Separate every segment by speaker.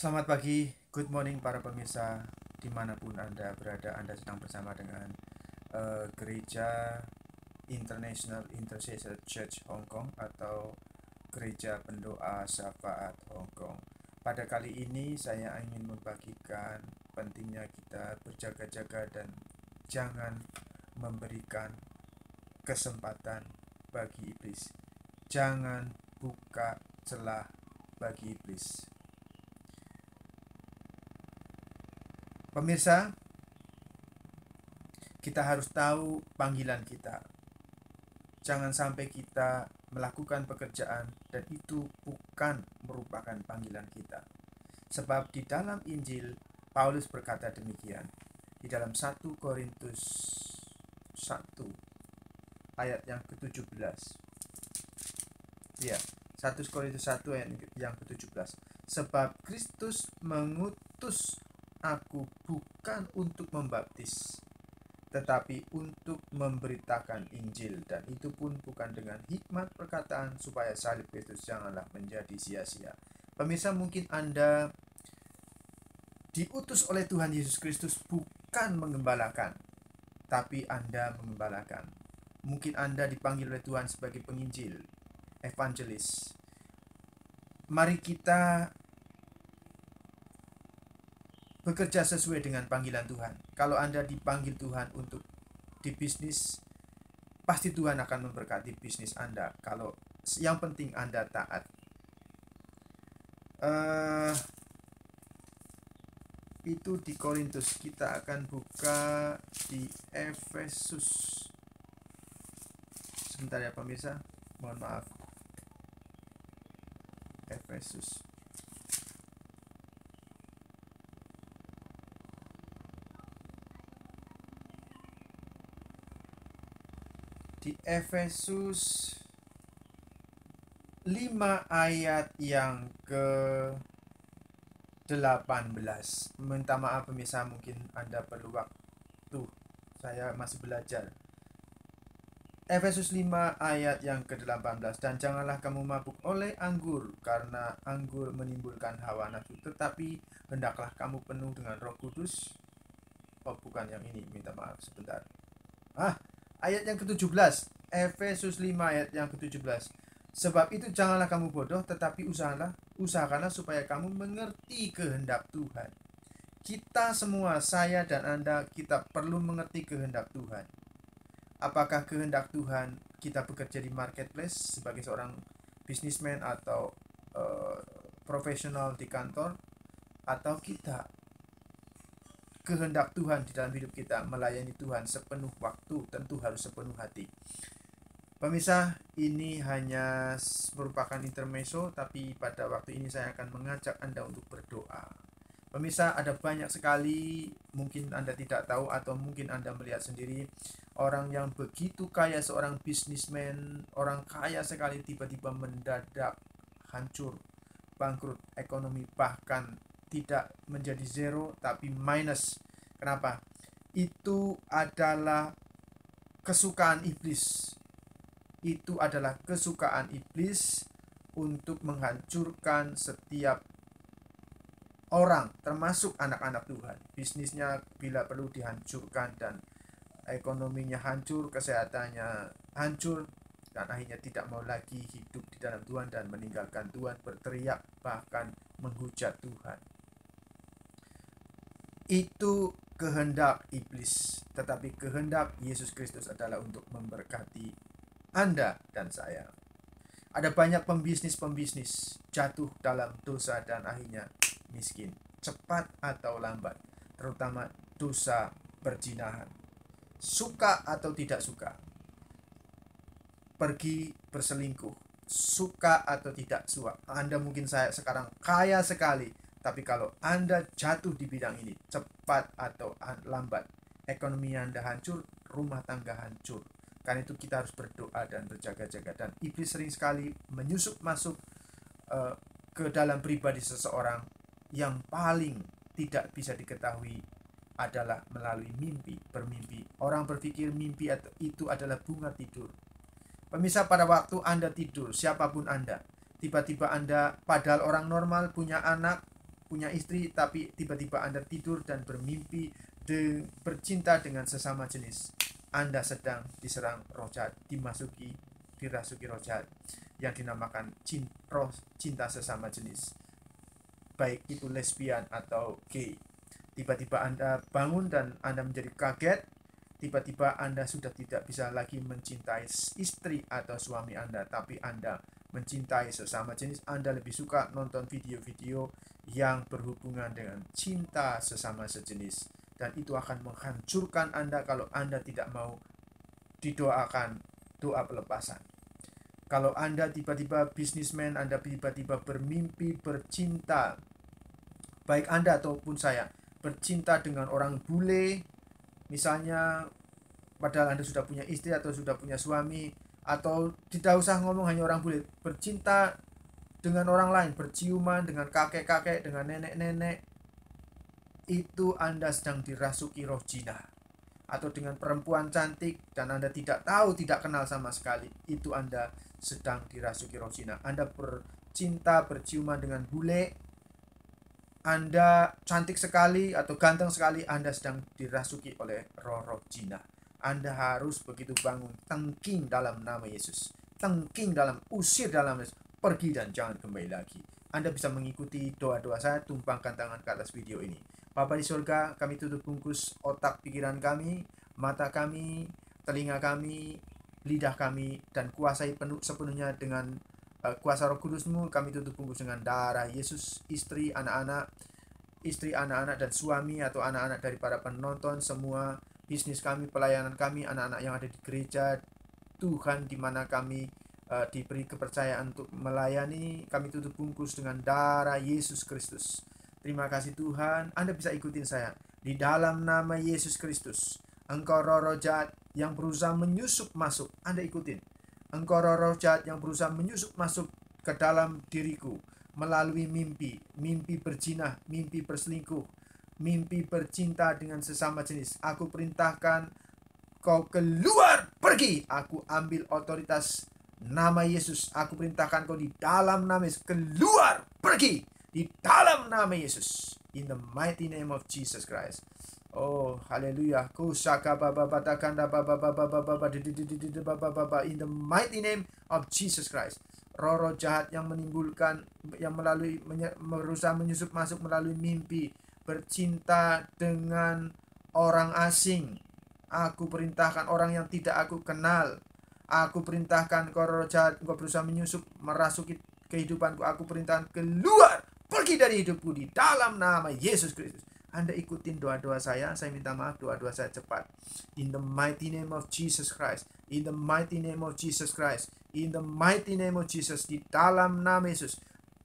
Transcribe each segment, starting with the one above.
Speaker 1: Selamat pagi, good morning para pemirsa dimanapun Anda berada. Anda sedang bersama dengan Gereja International Intercessor Church Hong Kong atau Gereja Pendoa Syafaat Hong Kong. Pada kali ini saya ingin membagikan pentingnya kita berjaga-jaga dan jangan memberikan kesempatan bagi iblis. Jangan buka celah bagi iblis. Pemirsa, kita harus tahu panggilan kita. Jangan sampai kita melakukan pekerjaan dan itu bukan merupakan panggilan kita. Sebab di dalam Injil, Paulus berkata demikian. Di dalam 1 Korintus 1 ayat yang ke-17. Ya, 1 Korintus 1 ayat yang ke-17. Sebab Kristus mengutus aku bukan untuk membaptis, tetapi untuk memberitakan Injil, dan itu pun bukan dengan hikmat perkataan supaya salib Kristus janganlah menjadi sia-sia. Pemirsa, mungkin Anda diutus oleh Tuhan Yesus Kristus bukan mengembalakan, tapi Anda mengembalakan. Mungkin Anda dipanggil oleh Tuhan sebagai penginjil, evangelis. Mari kita bekerja sesuai dengan panggilan Tuhan. Kalau Anda dipanggil Tuhan untuk di bisnis, pasti Tuhan akan memberkati bisnis Anda. Kalau yang penting Anda taat. Itu di Korintus. Kita akan buka di Efesus. Sebentar ya pemirsa, mohon maaf. Efesus. Di Efesus 5 ayat yang ke-18. Minta maaf pemirsa, mungkin Anda perlu waktu. Saya masih belajar. Efesus 5 ayat yang ke-18. Dan janganlah kamu mabuk oleh anggur, karena anggur menimbulkan hawa nafsu, tetapi hendaklah kamu penuh dengan Roh Kudus. Oh, bukan yang ini, minta maaf sebentar. Ayat yang ke-17, Efesus 5 ayat yang ke-17. Sebab itu janganlah kamu bodoh, tetapi usahakanlah supaya kamu mengerti kehendak Tuhan. Kita semua, saya dan Anda, kita perlu mengerti kehendak Tuhan. Apakah kehendak Tuhan kita bekerja di marketplace sebagai seorang businessman atau profesional di kantor, atau kita kehendak Tuhan di dalam hidup kita melayani Tuhan sepenuh waktu, tentu harus sepenuh hati. Pemirsa, ini hanya merupakan intermezzo, tapi pada waktu ini saya akan mengajak Anda untuk berdoa. Pemirsa, ada banyak sekali, mungkin Anda tidak tahu atau mungkin Anda melihat sendiri, orang yang begitu kaya, seorang bisnismen, orang kaya sekali, tiba-tiba mendadak hancur, bangkrut ekonomi, bahkan tidak menjadi zero tapi minus. Kenapa? Itu adalah kesukaan iblis. Itu adalah kesukaan iblis untuk menghancurkan setiap orang, termasuk anak-anak Tuhan. Bisnisnya bila perlu dihancurkan, dan ekonominya hancur, kesehatannya hancur, dan akhirnya tidak mau lagi hidup di dalam Tuhan dan meninggalkan Tuhan, berteriak bahkan menghujat Tuhan. Itu kehendak iblis, tetapi kehendak Yesus Kristus adalah untuk memberkati Anda dan saya. Ada banyak pembisnis jatuh dalam dosa dan akhirnya miskin, cepat atau lambat, terutama dosa perzinahan. Suka atau tidak suka, pergi berselingkuh, suka atau tidak suka. Anda mungkin saya sekarang kaya sekali, tapi kalau Anda jatuh di bidang ini, cepat atau lambat, ekonomi Anda hancur, rumah tangga hancur. Karena itu kita harus berdoa dan berjaga-jaga. Dan iblis sering sekali menyusup masuk ke dalam pribadi seseorang. Yang paling tidak bisa diketahui adalah melalui mimpi, bermimpi. Orang berpikir mimpi itu adalah bunga tidur. Pemirsa, pada waktu Anda tidur, siapapun Anda, tiba-tiba Anda, padahal orang normal punya anak, punya istri, tapi tiba-tiba Anda tidur dan bermimpi bercinta dengan sesama jenis. Anda sedang diserang roh jahat, dirasuki roh jahat yang dinamakan cinta sesama jenis, baik itu lesbian atau gay. Tiba-tiba Anda bangun dan Anda menjadi kaget. Tiba-tiba Anda sudah tidak bisa lagi mencintai istri atau suami Anda, tapi Anda mencintai sesama jenis. Anda lebih suka nonton video-video yang berhubungan dengan cinta sesama sejenis. Dan itu akan menghancurkan Anda kalau Anda tidak mau didoakan doa pelepasan. Kalau Anda tiba-tiba bisnismen, Anda tiba-tiba bermimpi bercinta, baik Anda ataupun saya, bercinta dengan orang bule, misalnya, padahal Anda sudah punya istri atau sudah punya suami, atau tidak usah ngomong hanya orang bule, bercinta dengan orang lain, berciuman dengan kakek-kakek, dengan nenek-nenek, itu Anda sedang dirasuki roh jina. Atau dengan perempuan cantik dan Anda tidak tahu, tidak kenal sama sekali, itu Anda sedang dirasuki roh jina. Anda bercinta, berciuman dengan bule, Anda cantik sekali atau ganteng sekali, Anda sedang dirasuki oleh roh-roh jina. Anda harus begitu bangun, tengking dalam nama Yesus. Tengking dalam, usir dalam Yesus. Pergi dan jangan kembali lagi. Anda bisa mengikuti doa-doa saya, tumpangkan tangan ke atas video ini. Bapa di surga, kami tutup bungkus otak pikiran kami, mata kami, telinga kami, lidah kami, dan kuasai sepenuhnya dengan kuasa Roh Kudus-Mu. Kami tutup bungkus dengan darah Yesus. Istri, anak-anak, dan suami atau anak-anak dari para penonton, semua bisnis kami, pelayanan kami, anak-anak yang ada di gereja, Tuhan, di mana kami diberi kepercayaan untuk melayani, kami tutup bungkus dengan darah Yesus Kristus. Terima kasih Tuhan. Anda bisa ikutin saya. Di dalam nama Yesus Kristus, engkau roh-roh jahat yang berusaha menyusup masuk, Anda ikutin. Engkau roh-roh jahat yang berusaha menyusup masuk ke dalam diriku melalui mimpi berzina, mimpi berselingkuh, mimpi bercinta dengan sesama jenis. Aku perintahkan kau keluar, pergi. Aku ambil otoritas nama Yesus. Aku perintahkan kau di dalam nama Yesus, keluar, pergi di dalam nama Yesus. In the mighty name of Jesus Christ. Oh, haleluya. In the mighty name of Jesus Christ. Roh-roh jahat yang menimbulkan, yang berusaha menyusup masuk melalui mimpi, bercinta dengan orang asing. Aku perintahkan orang yang tidak aku kenal. Aku perintahkan roh jahat, engkau berusaha menyusup, merasuki kehidupanku. Aku perintahkan keluar, pergi dari hidupku di dalam nama Yesus Kristus. Anda ikutin doa-doa saya minta maaf, doa-doa saya cepat. In the mighty name of Jesus Christ. In the mighty name of Jesus Christ. In the mighty name of Jesus. Di dalam nama Yesus.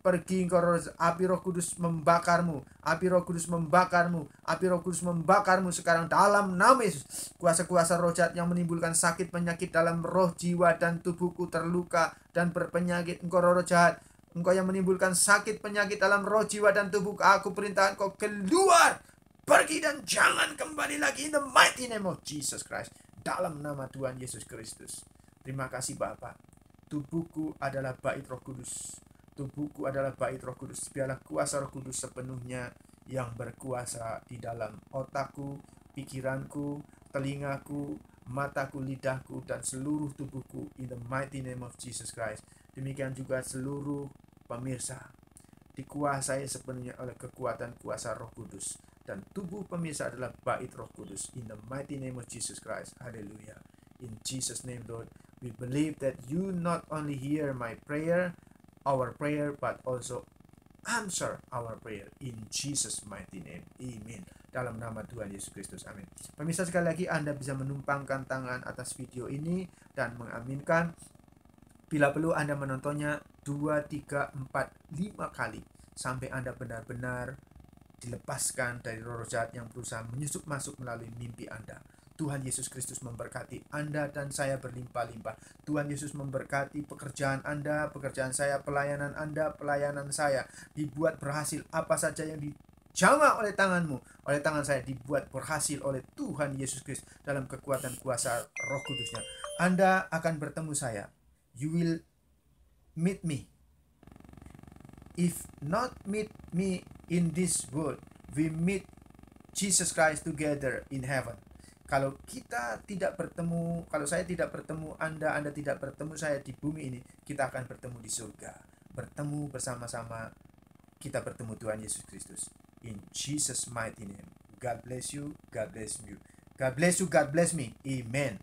Speaker 1: Pergi engkau, api Roh Kudus membakarmu. Api Roh Kudus membakarmu. Api Roh Kudus membakarmu sekarang dalam nama Yesus. Kuasa-kuasa roh jahat yang menimbulkan sakit penyakit dalam roh, jiwa, dan tubuhku terluka dan berpenyakit. Engkau roh jahat, engkau yang menimbulkan sakit penyakit dalam roh, jiwa, dan tubuh, aku perintahkan kau keluar, pergi dan jangan kembali lagi. In the mighty name of Jesus Christ. Dalam nama Tuhan Yesus Kristus. Terima kasih Bapa. Tubuhku adalah bait Roh Kudus. Tubuhku adalah bait Roh Kudus. Biarlah kuasa Roh Kudus sepenuhnya yang berkuasa di dalam otakku, pikiranku, telingaku, mataku, lidahku, dan seluruh tubuhku. In the mighty name of Jesus Christ. Demikian juga seluruh pemirsa dikuasai sepenuhnya oleh kekuatan kuasa Roh Kudus. Dan tubuh pemirsa adalah bait Roh Kudus. In the mighty name of Jesus Christ. Hallelujah. In Jesus' name, Lord, we believe that you not only hear my prayer, our prayer, but also answer our prayer. In Jesus' mighty name. Amen. Dalam nama Tuhan Yesus Kristus. Amin. Pemirsa, sekali lagi Anda bisa menumpangkan tangan atas video ini dan mengaminkan. Bila perlu Anda menontonnya 2, 3, 4, 5 kali sampai Anda benar-benar dilepaskan dari roh jahat yang berusaha menyusup masuk melalui mimpi Anda. Tuhan Yesus Kristus memberkati Anda dan saya berlimpah-limpah. Tuhan Yesus memberkati pekerjaan Anda, pekerjaan saya, pelayanan Anda, pelayanan saya. Dibuat berhasil apa saja yang dijamah oleh tanganmu, oleh tangan saya, dibuat berhasil oleh Tuhan Yesus Kristus dalam kekuatan kuasa Roh Kudusnya. Anda akan bertemu saya. You will meet me. If not meet me in this world. We meet Jesus Christ together in heaven. Kalau kita tidak bertemu, kalau saya tidak bertemu Anda, Anda tidak bertemu saya di bumi ini, kita akan bertemu di surga. Bertemu bersama-sama, kita bertemu Tuhan Yesus Kristus. In Jesus' mighty name. God bless you, God bless you. God bless you, God bless me. Amen.